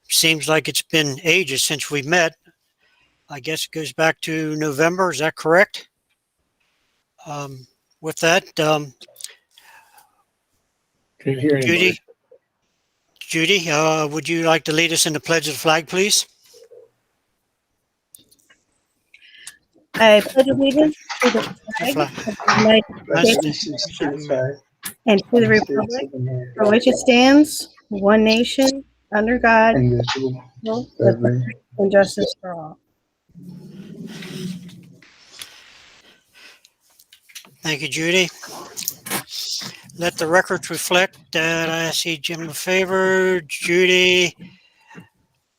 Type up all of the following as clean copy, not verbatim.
Seems like it's been ages since we met. I guess it goes back to November. Is that correct? With that, Can't hear anybody. Judy, would you like to lead us in the pledge of the flag, please? I pledge allegiance to the flag of the United States and to the republic for which it stands, one nation, under God, indivisible, with liberty and justice for all. Thank you, Judy. Let the records reflect that I see Jim LaFavor, Judy,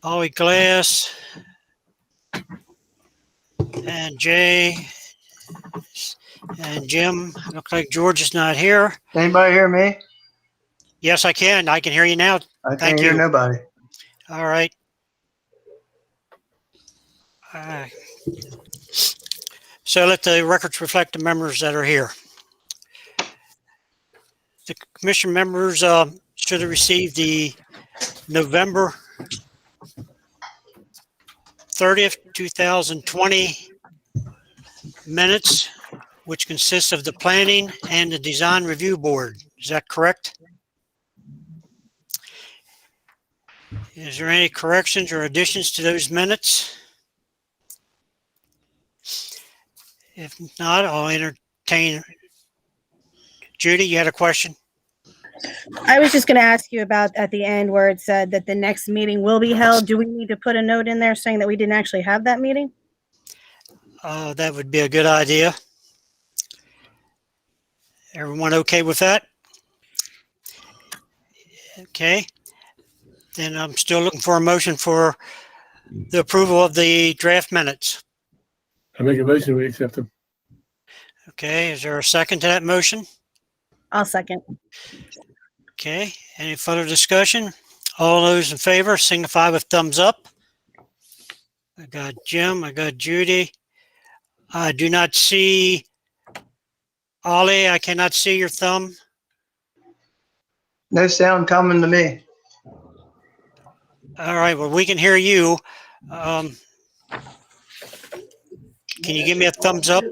Ollie Glass, and Jay, and Jim. Looks like George is not here. Anybody hear me? Yes, I can. I can hear you now. I can't hear nobody. All right. So let the records reflect the members that are here. The commission members should have received the November 30th, 2020 minutes, which consists of the planning and the design review board. Is that correct? Is there any corrections or additions to those minutes? If not, I'll entertain. Judy, you had a question? I was just going to ask you about at the end where it said that the next meeting will be held. Do we need to put a note in there saying that we didn't actually have that meeting? That would be a good idea. Everyone okay with that? Okay. Then I'm still looking for a motion for the approval of the draft minutes. I make a motion, we accept them. Okay, is there a second to that motion? I'll second. Okay, any further discussion? All those in favor signify with thumbs up. I got Jim, I got Judy. I do not see Ollie, I cannot see your thumb. No sound coming to me. All right, well, we can hear you. Can you give me a thumbs up?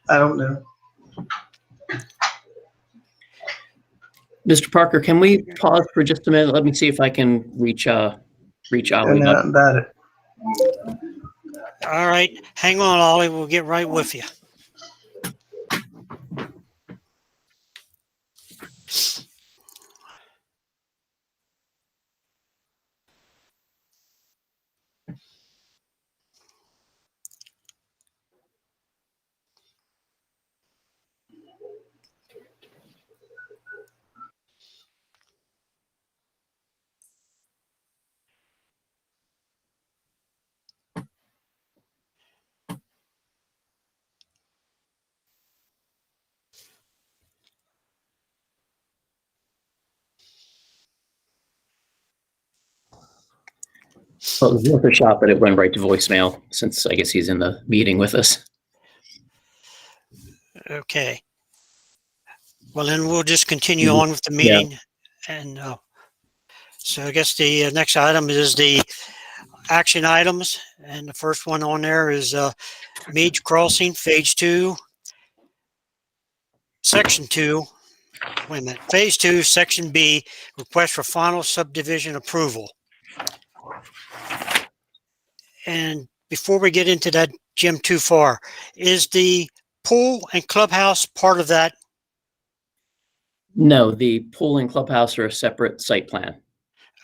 I don't know. Mr. Parker, can we pause for just a minute? Let me see if I can reach Ollie. Nothing about it. All right, hang on, Ollie. We'll get right with you. Well, it was worth a shot, but it went right to voicemail since I guess he's in the meeting with us. Okay. Well, then we'll just continue on with the meeting. Yeah. And so I guess the next item is the action items. And the first one on there is Meads Crossing, Phase 2, Section 2. Wait a minute. Phase 2, Section B, request for final subdivision approval. And before we get into that, Jim, too far, is the pool and clubhouse part of that? No, the pool and clubhouse are a separate site plan.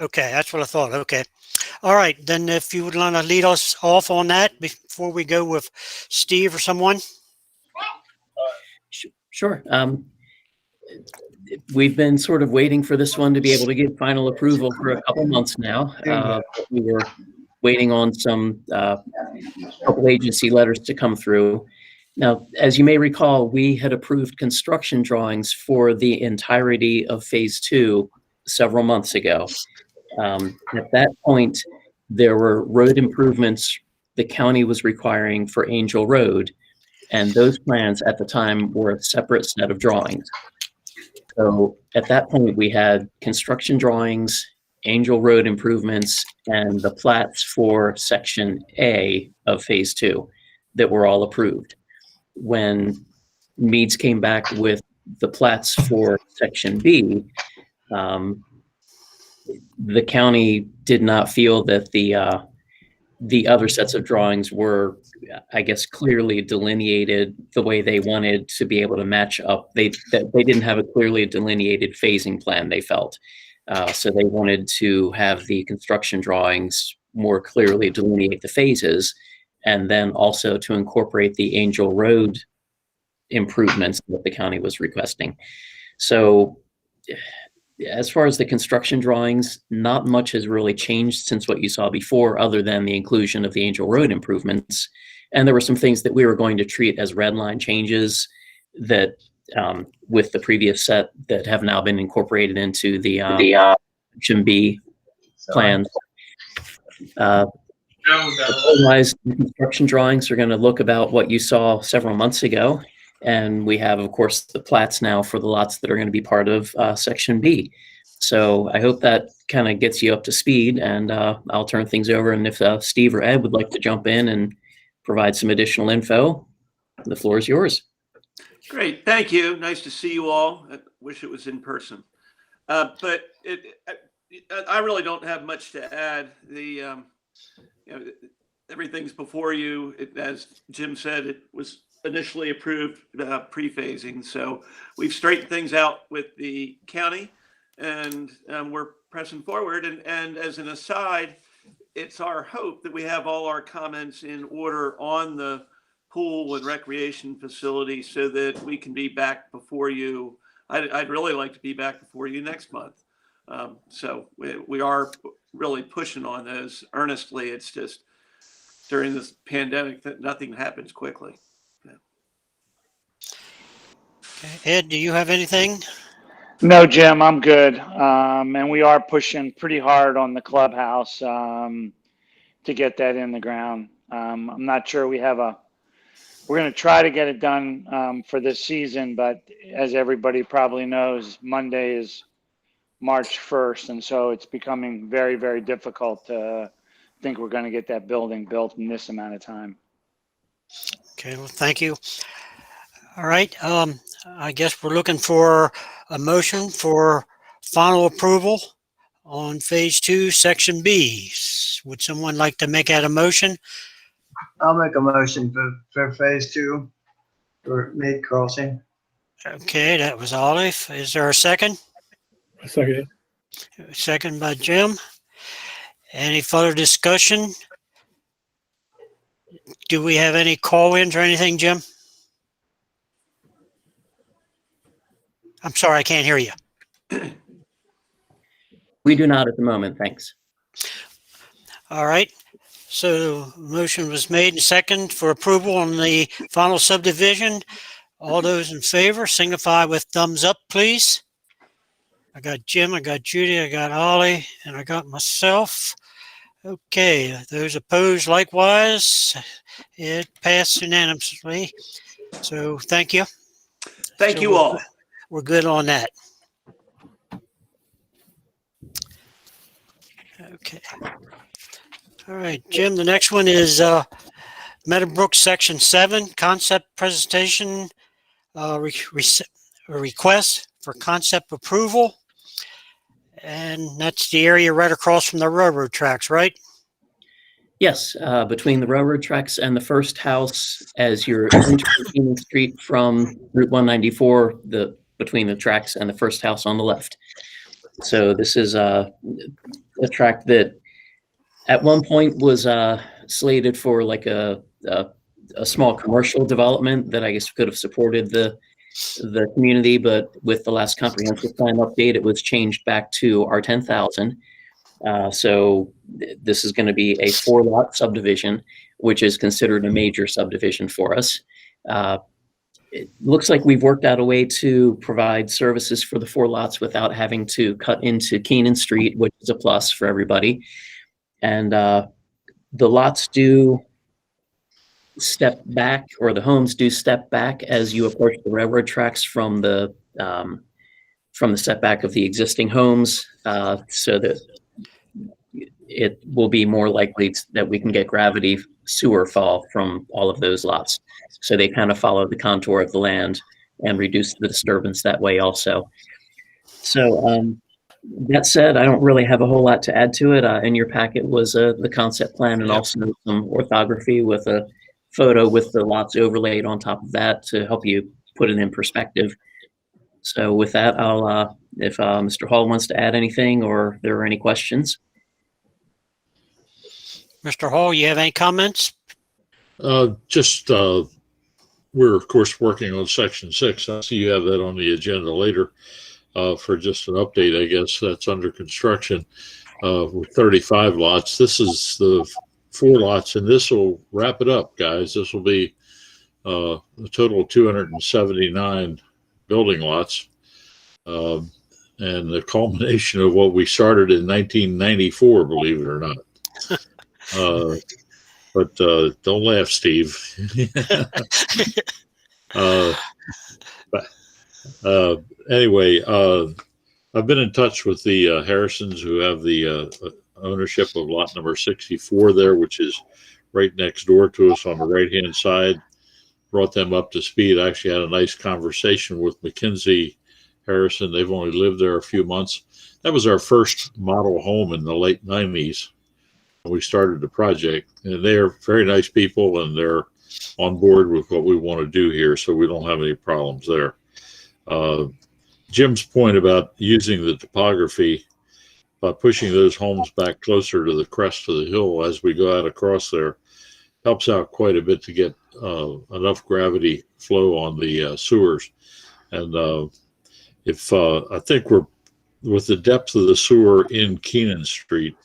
Okay, that's what I thought. Okay. All right. Then if you would want to lead us off on that before we go with Steve or someone. Sure. We've been sort of waiting for this one to be able to get final approval for a couple months now. We were waiting on some couple agency letters to come through. Now, as you may recall, we had approved construction drawings for the entirety of Phase 2 several months ago. At that point, there were road improvements the county was requiring for Angel Road, and those plans at the time were a separate set of drawings. So at that point, we had construction drawings, Angel Road improvements, and the plats for Section A of Phase 2 that were all approved. When Meads came back with the plats for Section B, the county did not feel that the other sets of drawings were, I guess, clearly delineated the way they wanted to be able to match up. They didn't have a clearly delineated phasing plan, they felt. So they wanted to have the construction drawings more clearly delineate the phases, and then also to incorporate the Angel Road improvements that the county was requesting. So as far as the construction drawings, not much has really changed since what you saw before, other than the inclusion of the Angel Road improvements. And there were some things that we were going to treat as red line changes that with the previous set that have now been incorporated into the Section B plans. Otherwise, the construction drawings are going to look about what you saw several months ago. And we have, of course, the plats now for the lots that are going to be part of Section B. So I hope that kind of gets you up to speed, and I'll turn things over. And if Steve or Ed would like to jump in and provide some additional info, the floor is yours. Great, thank you. Nice to see you all. I wish it was in person. But I really don't have much to add. Everything's before you. As Jim said, it was initially approved pre-phasing. So we've straightened things out with the county, and we're pressing forward. And as an aside, it's our hope that we have all our comments in order on the pool and recreation facility so that we can be back before you. I'd really like to be back before you next month. So we are really pushing on those earnestly. It's just during this pandemic that nothing happens quickly. Okay. Ed, do you have anything? No, Jim, I'm good. And we are pushing pretty hard on the clubhouse to get that in the ground. I'm not sure we're going to try to get it done for this season, but as everybody probably knows, Monday is March 1st. And so it's becoming very, very difficult to think we're going to get that building built in this amount of time. Okay, well, thank you. All right. I guess we're looking for a motion for final approval on Phase 2, Section B. Would someone like to make that a motion? I'll make a motion for Phase 2 for Mead Crossing. Okay, that was Olive. Is there a second? I second it. Second by Jim. Any further discussion? Do we have any call-ins or anything, Jim? I'm sorry, I can't hear you. We do not at the moment, thanks. All right. So the motion was made and second for approval on the final subdivision. All those in favor signify with thumbs up, please. I got Jim, I got Judy, I got Ollie, and I got myself. Okay, those opposed likewise. It passed unanimously. So thank you. Thank you all. We're good on that. Okay. All right, Jim, the next one is Meadowbrook Section 7, concept presentation, request for concept approval. And that's the area right across from the railroad tracks, right? Yes, between the railroad tracks and the first house as you're entering Union Street from Route 194, between the tracks and the first house on the left. So this is a tract that at one point was slated for like a small commercial development that I guess could have supported the community, but with the last comprehensive plan update, it was changed back to R10,000. So this is going to be a 4-lot subdivision, which is considered a major subdivision for us. It looks like we've worked out a way to provide services for the 4 lots without having to cut into Keenan Street, which is a plus for everybody. And the lots do step back, or the homes do step back as you approach the railroad tracks from the from the setback of the existing homes, so that it will be more likely that we can get gravity sewer fall from all of those lots. So they kind of follow the contour of the land and reduce the disturbance that way also. So that said, I don't really have a whole lot to add to it. In your packet was the concept plan and also some orthography with a photo with the lots overlaid on top of that to help you put it in perspective. So with that, I'll, if Mr. Hall wants to add anything or if there are any questions. Mr. Hall, you have any comments? We're of course working on section 6. I see you have that on the agenda later for just an update. I guess that's under construction with 35 lots. This is the 4 lots, and this will wrap it up, guys. This will be a total of 279 building lots, and the culmination of what we started in 1994, believe it or not. But don't laugh, Steve. Anyway, I've been in touch with the Harrisons, who have the ownership of lot number 64 there, which is right next door to us on the right-hand side. Brought them up to speed. I actually had a nice conversation with Mackenzie Harrison. They've only lived there a few months. That was our first model home in the late 90s. We started the project, and they're very nice people, and they're on board with what we want to do here, so we don't have any problems there. Jim's point about using the topography by pushing those homes back closer to the crest of the hill as we go out across there helps out quite a bit to get enough gravity flow on the sewers. And if I think we're, with the depth of the sewer in Keenan Street,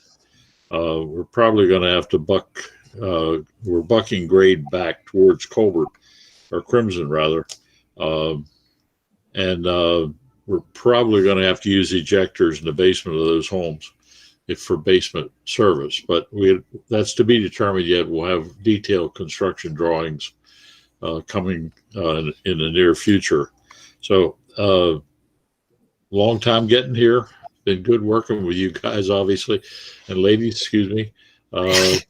we're probably going to have to we're bucking grade back towards Colbert, or Crimson rather. We're probably going to have to use ejectors in the basement of those homes for basement service, but that's to be determined yet. We'll have detailed construction drawings coming in the near future. So long time getting here. Been good working with you guys, obviously, and ladies. Excuse me. I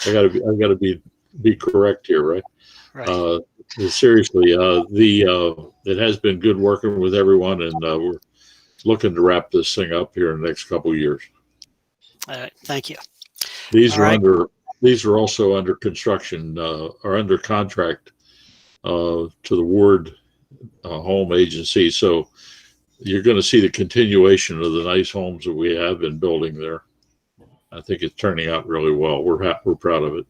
gotta be correct here, right? Right. Seriously, it has been good working with everyone, and we're looking to wrap this thing up here in the next couple of years. All right. Thank you. These All right. these are also under construction or under contract to the Ward Home Agency. So you're going to see the continuation of the nice homes that we have been building there. I think it's turning out really well. We're proud of it.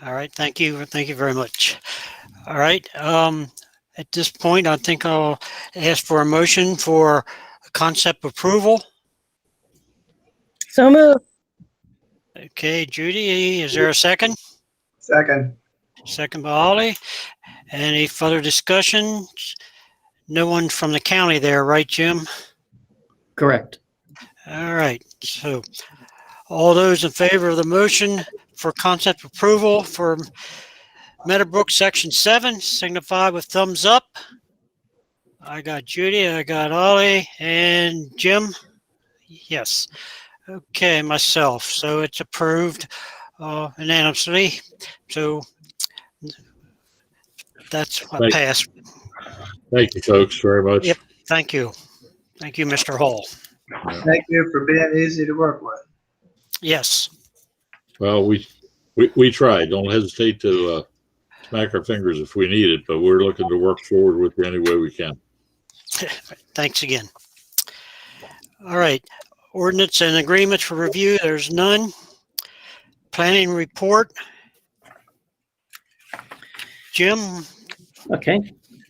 All right. Thank you. Thank you very much. All right. At this point, I think I'll ask for a motion for concept approval. So moved. Okay, Judy, is there a second? Second. Second by Ollie. Any further discussion? No one from the county there, right, Jim? Correct. All right. So all those in favor of the motion for concept approval for Meadowbrook Section 7, signify with thumbs up. I got Judy, I got Ollie, and Jim. Yes. Okay, myself. So it's approved unanimously. So that's what passed. Thank you, folks, very much. Yep. Thank you. Thank you, Mr. Hall. Thank you for being easy to work with. Yes. Well, we tried. Don't hesitate to smack our fingers if we need it, but we're looking to work forward with you any way we can. Thanks again. All right. Ordinance and agreements for review. There's none. Planning report. Jim. Okay.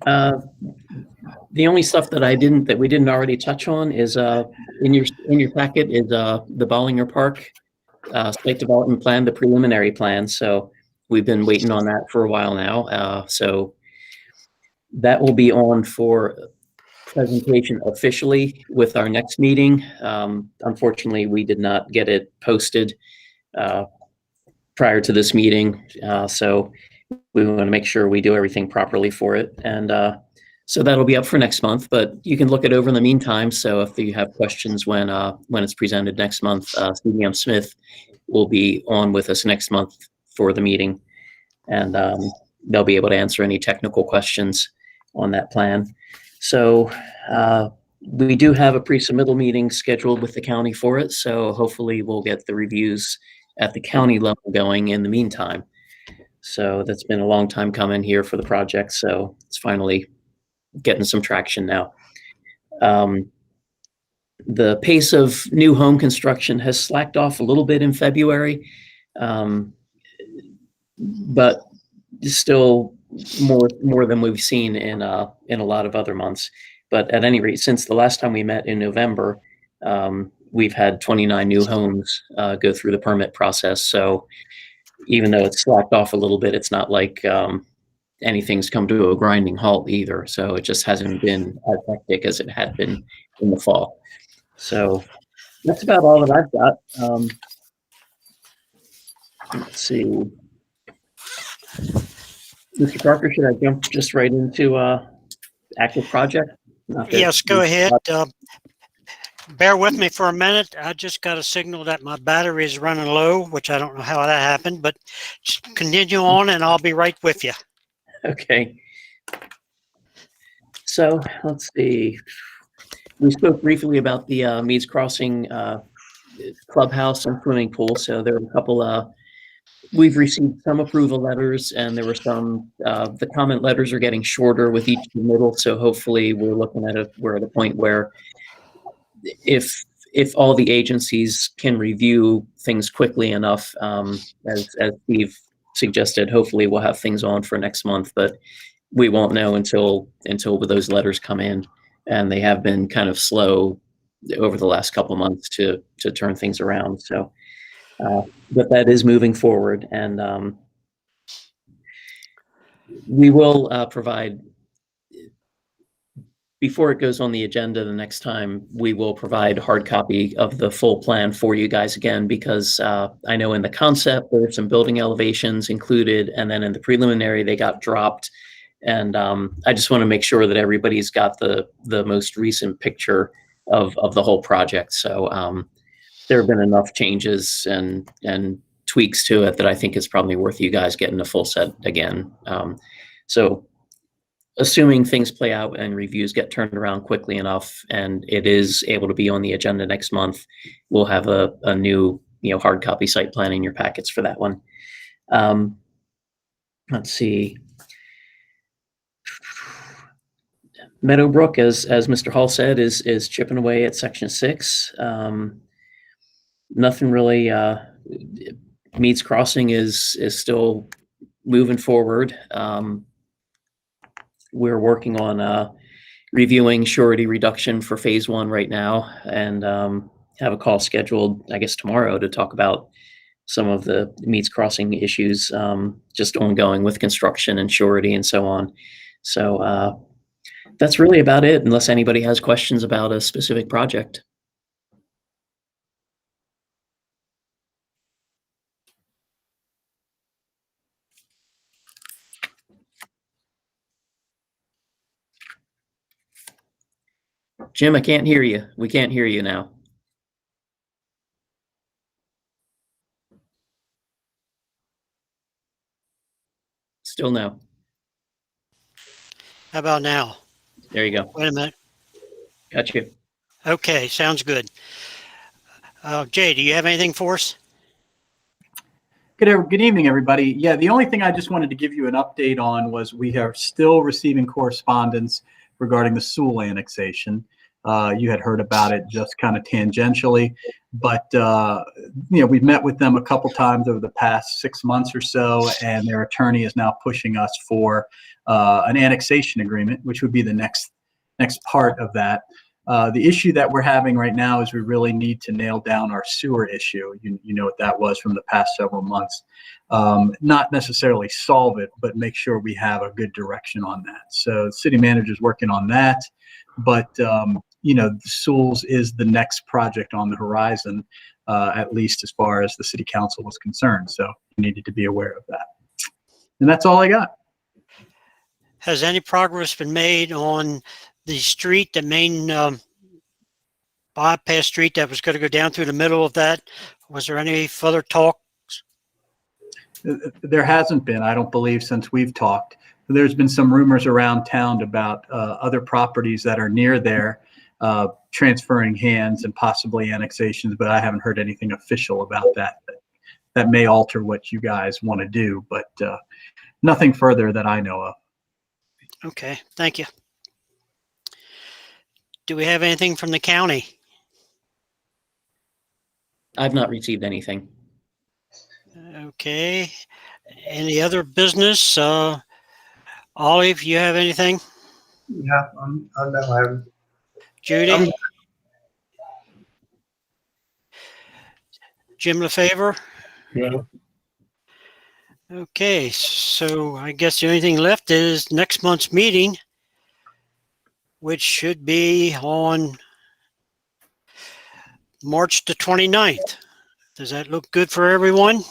The only stuff that we didn't already touch on is in your packet is the Bollinger Park site development plan, the preliminary plan. So we've been waiting on that for a while now. So that will be on for presentation officially with our next meeting. Unfortunately, we did not get it posted prior to this meeting. So we want to make sure we do everything properly for it. And So that'll be up for next month, but you can look it over in the meantime. So if you have questions when it's presented next month, CDM Smith will be on with us next month for the meeting, and they'll be able to answer any technical questions on that plan. So we do have a pre-submittal meeting scheduled with the county for it. So hopefully we'll get the reviews at the county level going in the meantime. So that's been a long time coming here for the project. So it's finally getting some traction now. The pace of new home construction has slacked off a little bit in February, but still more than we've seen in a lot of other months. But at any rate, since the last time we met in November, we've had 29 new homes go through the permit process. So even though it's slacked off a little bit, it's not like anything's come to a grinding halt either. So it just hasn't been as hectic as it had been in the fall. So that's about all that I've got. Let's see. Mr. Parker, should I jump just right into active project? Yes, go ahead. Bear with me for a minute. I just got a signal that my battery is running low, which I don't know how that happened, but just continue on and I'll be right with you. Okay. So let's see. We spoke briefly about the Meads Crossing clubhouse and swimming pool. So there were a couple. We've received some approval letters, and there were some. The comment letters are getting shorter with each submittal. So hopefully, we're looking at we're at a point where, if all the agencies can review things quickly enough, as Steve suggested, hopefully we'll have things on for next month. But we won't know until those letters come in, and they have been kind of slow over the last couple of months to turn things around. So, but that is moving forward, and we will provide, before it goes on the agenda the next time, we will provide hard copy of the full plan for you guys again, because I know in the concept there are some building elevations included, and then in the preliminary they got dropped. And I just want to make sure that everybody's got the most recent picture of the whole project. So there have been enough changes and tweaks to it that I think it's probably worth you guys getting a full set again. So assuming things play out and reviews get turned around quickly enough and it is able to be on the agenda next month, we'll have a new hard copy site plan in your packets for that one. Let's see. Meadowbrook, as Mr. Hall said, is chipping away at Section 6. Nothing really. Meads Crossing is still moving forward. We're working on reviewing surety reduction for phase 1 right now, and have a call scheduled, I guess, tomorrow to talk about some of the Meads Crossing issues, just ongoing with construction and surety and so on. So that's really about it, unless anybody has questions about a specific project. Jim, I can't hear you. We can't hear you now. Still no. How about now? There you go. Wait a minute. Got you. Okay, sounds good. Jay, do you have anything for us? Good evening, everybody. Yeah, the only thing I just wanted to give you an update on was we are still receiving correspondence regarding the Sewell annexation. You had heard about it just kind of tangentially, but we've met with them a couple times over the past 6 months or so, and their attorney is now pushing us for an annexation agreement, which would be the next part of that. The issue that we're having right now is we really need to nail down our sewer issue. You know what that was from the past several months. Not necessarily solve it, but make sure we have a good direction on that. So the city manager is working on that, but Sewell's is the next project on the horizon, at least as far as the city council was concerned. So you needed to be aware of that. And that's all I got. has any progress been made on the street, the main bypass street that was going to go down through the middle of that? Was there any further talk? There hasn't been, I don't believe, since we've talked. There's been some rumors around town about other properties that are near there transferring hands and possibly annexations, but I haven't heard anything official about that. That may alter what you guys want to do, but nothing further that I know of. Okay, thank you. Do we have anything from the county? I've not received anything. Okay. Any other business? Ollie, if you have anything? Yeah, I know I haven't. Judy? Jim LaFavor? No. Okay, so I guess the only thing left is next month's meeting, which should be on March the 29th. Does that look good for everyone?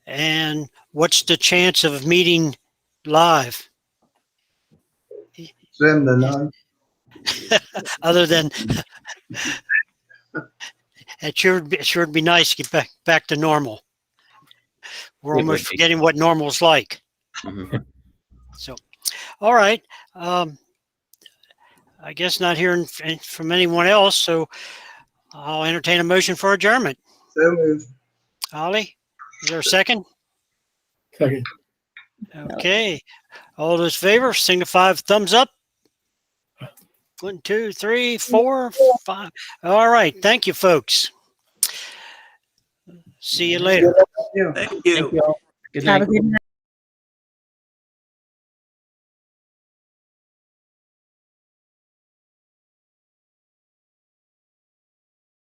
And what's the chance of meeting live? Slim to none. Other than it sure would be nice to get back to normal. We're It almost would be. forgetting what normal's like. Mhm. So, all right. I guess not hearing from anyone else, so I'll entertain a motion for adjournment. So moved. Ollie, is there a second? Second. Okay. All those in favor signify with thumbs up. 1, 2, 3, 4, 5. All right. Thank you, folks. See you later. Yeah. Thank you. Thank you all. Good Have night. a good night.